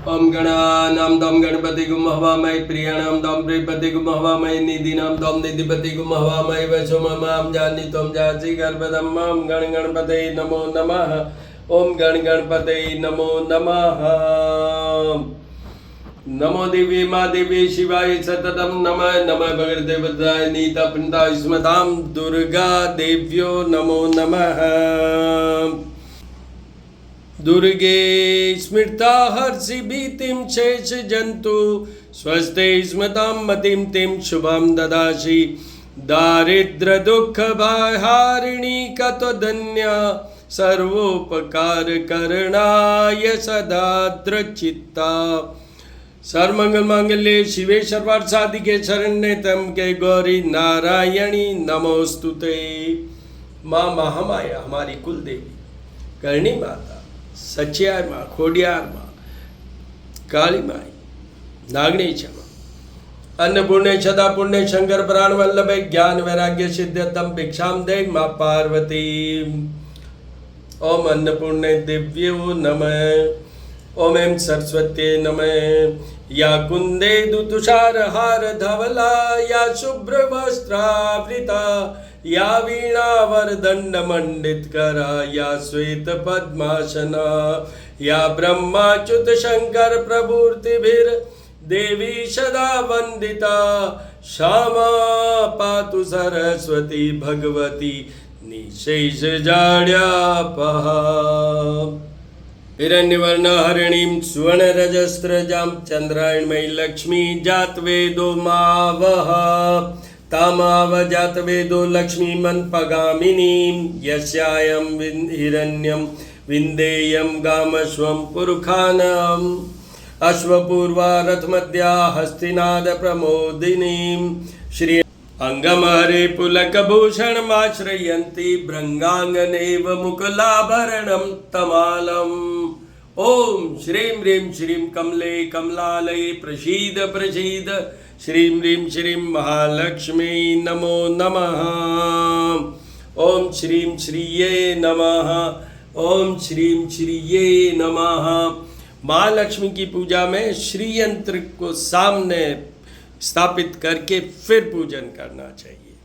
ओम गणानां दम गणपतिगुं हवामहे प्रियाणां दम प्रियपतिगुं हवामहे निधिनां दम निधिपतिगुं हवामहे वसुममां जानि त्वं जासि गर्भदं मां गण गणपतये नमो नमः। ओम गण गणपतये नमो नमः। नमो दिव्ये मा दिव्ये शिवाय सततं नमः नमः भगवद्देवताय नीतपन्ताय स्मतां दुर्गा देव्यो नमो नमः। दुर्गे स्मृता हर्षि भीतिं शेष जंतु स्वस्ते स्मतां मतिं तिं शुभं ददासि दारिद्र दुख भयहारिणी कतोदन्या सर्वोपकार करणाय सदा दृचित्ता सर्वमंगल मांगल्ये शिवे सर्वार्थ साधिके शरण्ये त्र्यंबके गौरी नारायणी नमोस्तुते। माँ महामाया हमारी कुल देवी, करणी माता, सचियार माँ, खोडियार माँ, काली माई, नागणी क्षमा, अन्नपूर्णे सदा पुण्य शंकर प्राण वल्लभे ज्ञान वैराग्य सिद्ध्यर्थम भिक्षां दे माँ पार्वती। ओम अन्नपूर्णे दिव्यो नमः। ओम ऐं सरस्वत्यै नमः। या कुंदे दुतुषार हार धवला या शुभ्र वस्त्रावृता या वीणा वरदंड मंडित करा या श्वेत पद्मासना या ब्रह्माच्युत शंकर प्रभूतिभिर देवी सदा वंदिता श्यामा पातु सरस्वती भगवती निशेष जाड्यापहा। हिरण्यवर्ण हरिणीं सुवर्णरजस्रजां चंद्रायणमयी लक्ष्मी जातवेदो मावह तामाव जातवेदो लक्ष्मीमन्पगामिनीं यस्यायं हिरण्यं विन्देयं गामश्वं पुरुखानाम् अश्वपूर्वा रथमध्या हस्तिनाद प्रमोदिनीं श्री अंगमहरे पुलकभूषणमाश्रयन्ति भृङ्गाङ्गनेव मुकुलाभरणं तमालम्। ओम श्रीं ह्रीं श्रीं कमले कमलालये प्रसीद प्रसीद श्रीं ह्रीं श्रीं महालक्ष्मी नमो नमः। ओम श्रीं श्रीये नमः। ओम श्रीं श्रीये नमः। महालक्ष्मी की पूजा में श्री यंत्र को सामने स्थापित करके फिर पूजन करना चाहिए।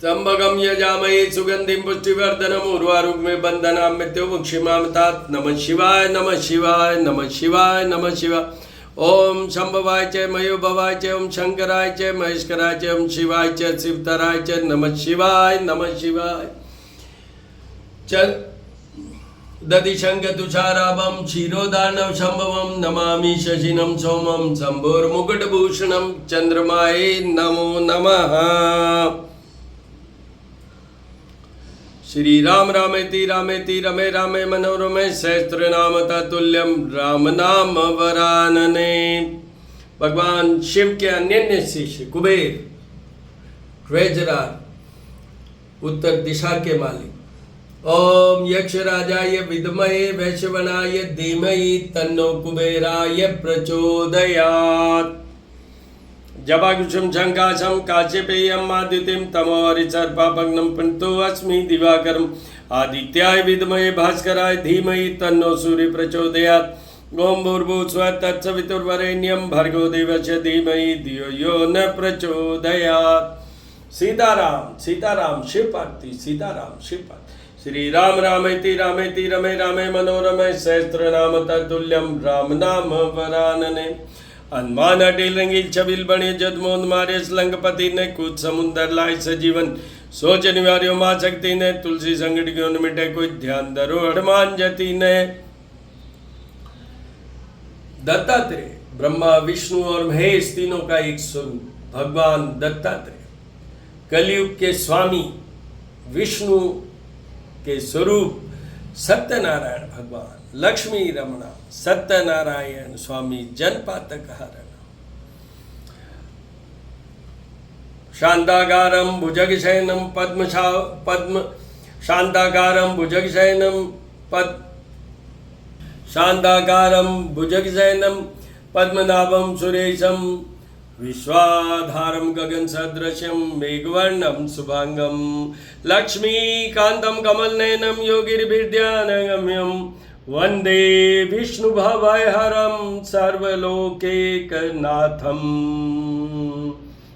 त्र्यंबकं यजामहे सुगंधिं पुष्टिवर्धनम् उर्वारुकमेव बन्धनान् मृत्युमुक्षीमामतात्। नमः शिवाय नमः शिवाय नमः शिवाय नमः शिवाय। ओम शंभवाय च मयोभवाय च ओम शंकराय च महेश्वराय च ओम शिवाय च शिवतराय च नमः शिवाय नमः शिवाय। चल दधिशंक तुषाराभं क्षीरोदार्णव शंभवं नमामि शशिनं सोमं शंभोर्मुकुटभूषणं चंद्रमाये नमो नमः। श्री राम रामेति रामेति रमे रामे मनोरमे सहस्रनाम तत्तुल्यं राम नाम वरानने। भगवान शिव के अन्य शिष्य कुबेर ट्रेजरर, उत्तर दिशा के मालिक, ओम यक्षराजाय विद्महे वैश्वनाय धीमहि तन्नो कुबेराय प्रचोदयात्। जपाकुसुम शंकाशं काश्यपेयं आदित्यं तमोहरिसर्पाभग्नं प्रणतो अस्मि दिवाकरम् आदित्याय विद्महे भास्कराय धीमहि तन्नो सूर्य प्रचोदयात्। ओम भूर्भुवस्सुवः तत्सवितुर्वरेण्यं भर्गो देवस्य धीमहि धियो यो न प्रचोदयात्। सीताराम सीताराम शिव पार्वती सीताराम शिव पार्वती। श्री राम रामेति रामेति रमे रामे मनोरमे सहस्रनाम तत्तुल्यं राम नाम वरानने। हनुमान अटेल रंगील छबिल बने जदमोद मारे लंकपति ने कूद समुंदर लाए सजीवन सोच निवार्यो मां शक्ति ने तुलसी संकट क्यों न मिटे कोई ध्यान धरो हनुमान जति ने। दत्तात्रेय ब्रह्मा विष्णु और महेश तीनों का एक स्वरूप भगवान दत्तात्रेय, कलयुग के स्वामी विष्णु के स्वरूप सत्यनारायण भगवान, लक्ष्मी रमणा सत्यनारायण स्वामी जनपातक हरण। शांताकारं भुजगशयनं पद्म शांताकारं भुजगशयनं शांताकारं भुजगशयनं पद्मनाभं सुरेशं विश्वाधारं गगन सदृशं मेघवर्णं शुभांगं लक्ष्मीकान्तं कमलनयनं योगिर्भिर्ध्यानगम्यं वंदे विष्णु भवहरं सर्वलोकैकनाथम्।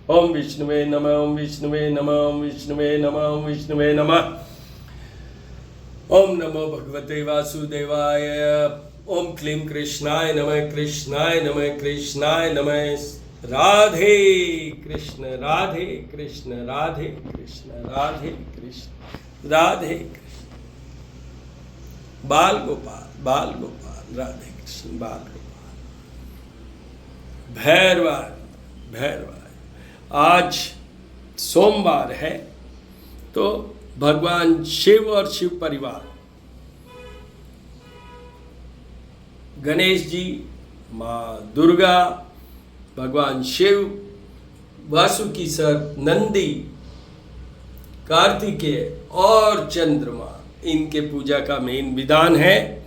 ओम विष्णुवे नमः, ओम विष्णुवे नमः, ओम विष्णुवे नमः, ओम विष्णुवे नमः। ओम नमो भगवते वासुदेवाय। ओम क्लीं कृष्णाय नमः, कृष्णाय नमः, कृष्णाय नमः। राधे कृष्ण, राधे कृष्ण, राधे कृष्ण, राधे कृष्ण, राधे कृष्ण। बाल गोपाल, बाल गोपाल, राधे कृष्ण, बाल गोपाल। भैरवार, भैरवार। आज सोमवार है, तो भगवान शिव और शिव परिवार, गणेश जी, माँ दुर्गा, भगवान शिव, वासुकी सर, नंदी, कार्तिकेय और चंद्रमा, इनके पूजा का मेन विधान है।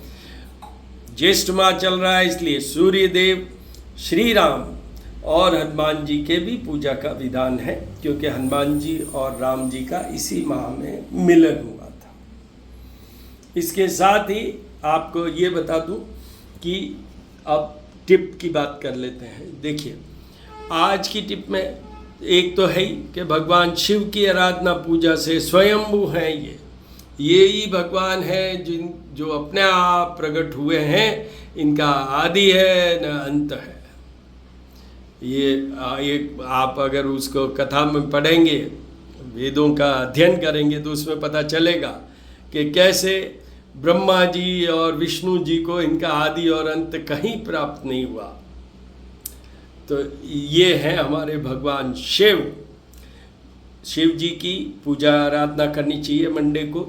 ज्येष्ठ माह चल रहा है, इसलिए सूर्य देव, श्री राम और हनुमान जी के भी पूजा का विधान है, क्योंकि हनुमान जी और राम जी का इसी माह में मिलन हुआ था। इसके साथ ही आपको ये बता दूं कि अब टिप की बात कर लेते हैं। देखिए, आज की टिप में एक तो है ही कि भगवान शिव की आराधना पूजा से स्वयंभू हैं। ये ही भगवान है जो अपने आप प्रकट हुए हैं। इनका आदि है न अंत है। ये आप अगर उसको कथा में पढ़ेंगे, वेदों का अध्ययन करेंगे, तो उसमें पता चलेगा कि कैसे ब्रह्मा जी और विष्णु जी को इनका आदि और अंत कहीं प्राप्त नहीं हुआ। तो ये है हमारे भगवान शिव। शिव जी की पूजा आराधना करनी चाहिए मंडे को।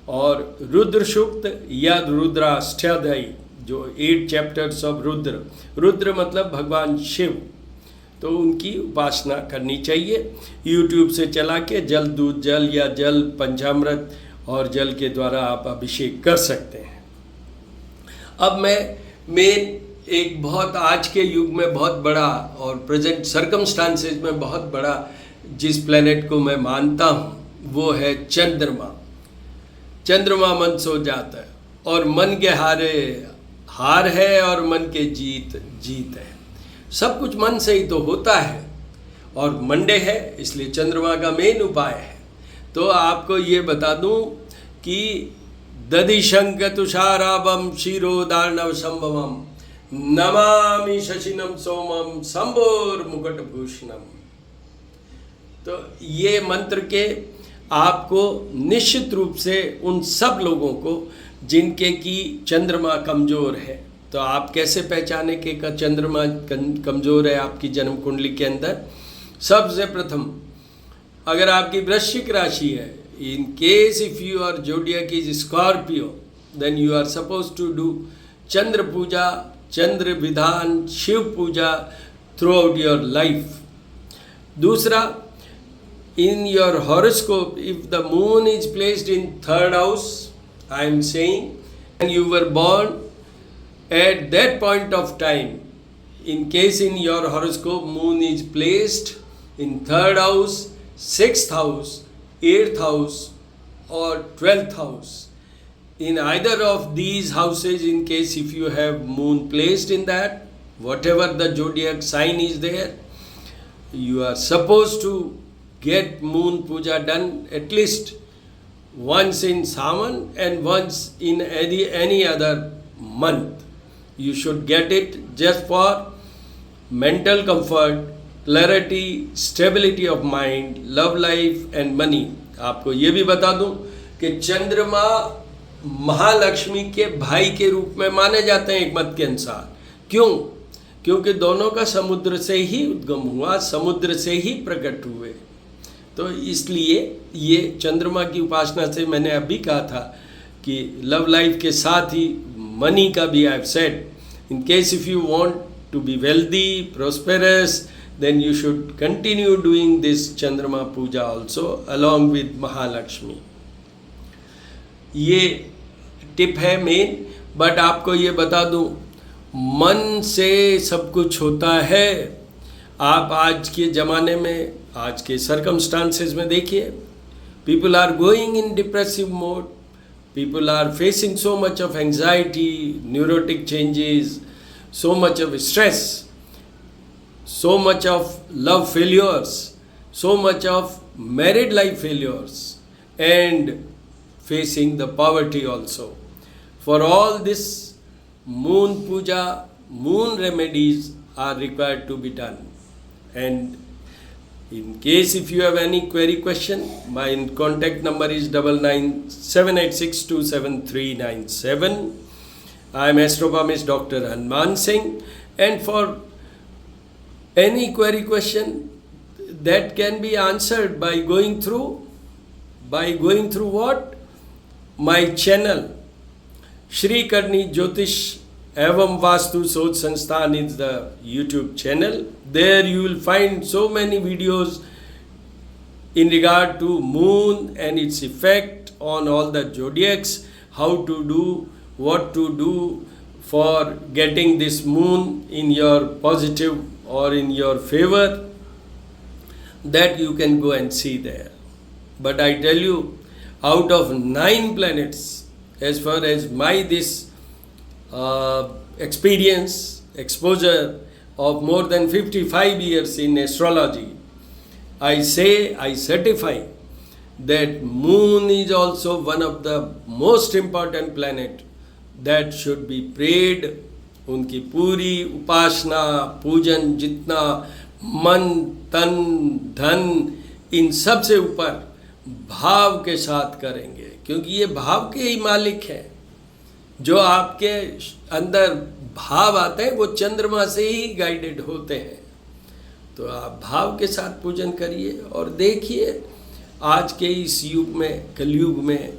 और रुद्र सूक्त या रुद्राष्टयाध्यायी, जो 8 चैप्टर्स ऑफ रुद्र, रुद्र मतलब भगवान शिव, तो उनकी उपासना करनी चाहिए। यूट्यूब से चला के जल, दूध जल या जल पंचामृत और जल के द्वारा आप अभिषेक कर सकते हैं। अब मैं एक बहुत आज के युग में बहुत बड़ा और प्रेजेंट सर्कमस्टांसेस में बहुत बड़ा जिस प्लेनेट को मैं मानता हूँ वो है चंद्रमा। चंद्रमा मन सो जाता है और मन के हार है और मन के जीत है। सब कुछ मन से ही तो होता है, और मंडे है इसलिए चंद्रमा का मेन उपाय है। तो आपको ये बता दूं कि दधिशंक तुषाराभम क्षीरोदार्णव संभवम नमामि शशिनम सोमम शंभोर मुकुटभूषणम। तो ये मंत्र के आपको निश्चित रूप से उन सब लोगों को जिनके की चंद्रमा कमज़ोर है, तो आप कैसे पहचाने कि चंद्रमा कमज़ोर है आपकी जन्म कुंडली के अंदर। सबसे प्रथम, अगर आपकी वृश्चिक राशि है, in case if you are zodiac is Scorpio, then you are suppose to do Chandra puja, Chandra vidhan, Shiva puja throughout your life. दूसरा, in your horoscope, if the moon is placed in 3rd house, I am saying, and you were born at that point of time, in case in your horoscope moon is placed in 3rd house, 6th house, 8th house or 12th house, in either of these houses, in case if you have moon placed in that, whatever the zodiac sign is there, you are supposed to get moon puja done at least once in Sawan and once in any other month. You should get it just for mental comfort, clarity, stability of mind, love life and money. आपको ये भी बता दूं कि चंद्रमा महालक्ष्मी के भाई के रूप में माने जाते हैं एक मत के अनुसार। क्यों? क्योंकि दोनों का समुद्र से ही उद्गम हुआ, समुद्र से ही प्रकट हुए। तो इसलिए ये चंद्रमा की उपासना से मैंने अभी कहा था कि लव लाइफ के साथ ही मनी का भी I have said, in case if you want to be wealthy, prosperous, then you should continue doing this Chandrama puja also along with Mahalakshmi. ये टिप है मेन। बट आपको ये बता दूं, मन से सब कुछ होता है। आप आज के ज़माने में, आज के सर्कमस्टांसेस में देखिए, people are going in depressive mode, People are facing so much of anxiety, neurotic changes, so much of stress, so much of love failures, so much of married life failures, and facing the poverty also. For all this, moon puja, moon remedies are required to be done. And in case if you have any query question, my contact number is 9978627397. I am Astropalmist Dr. Hanuman Singh, and for any query question that can be answered by going through what? My channel, Shri Karni Jyotish Evam Vastu Sodh Sansthan is the YouTube channel. There you will find so many videos in regard to moon and its effect on all the zodiacs, how to do, what to do for getting this moon in your positive or in your favor. That you can go and see there. But I tell you, out of 9 planets, as far as my this experience, exposure of more than 55 years in astrology, I certify that moon is also one of the most important planet that should be prayed. उनकी पूरी उपासना, पूजन जितना मन, तन, धन, इन सब से ऊपर भाव के साथ करेंगे, क्योंकि ये भाव के ही मालिक हैं. जो आपके अंदर भाव आते हैं वो चंद्रमा से ही गाइडेड होते हैं. तो आप भाव के साथ पूजन करिए और देखिए आज के इस युग में, कलयुग में,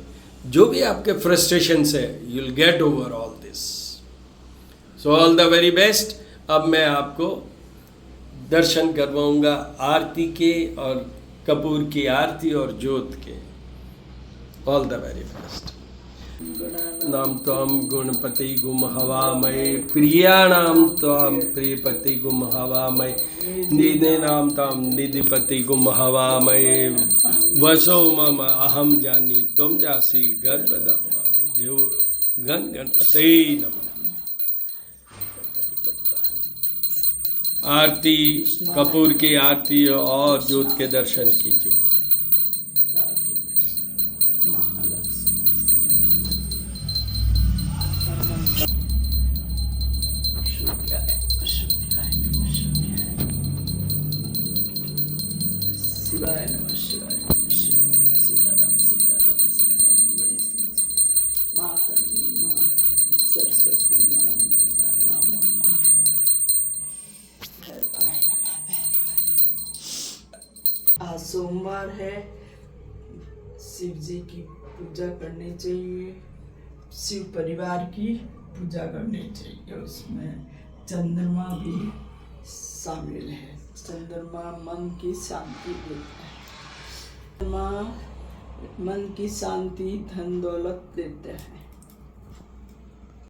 जो भी आपके फ्रस्ट्रेशंस है, you will get over all this. So all the very best. अब मैं आपको दर्शन करवाऊंगा आरती के, और कपूर की आरती और ज्योत के. All the very best. नाम त्वाम गुणपति गुम हवामय, प्रियाणाम त्वाम प्रियपति गुम हवामय, निधे नाम ताम निधिपति गुम हवामय, वसो मम अहम जानी तुम जासी गर्भदम, जो गण गणपति नमः. आरती, कपूर की आरती और ज्योत के दर्शन कीजिए. शिवाय नमः शिवाय. सीताराम सीताराम सीताराम. गणेश माँ करणी, माँ सरस्वती, माँ अन्नपूर्णा, माँ मम्मा, भैरवाय नमः भैरवाय नमः. आज सोमवार है, शिव जी की पूजा करनी चाहिए, शिव परिवार की पूजा करनी चाहिए. उसमें चंद्रमा भी शामिल है. चंद्रमा मन की शांति देता है. चंद्रमा मन की शांति, धन दौलत देते हैं.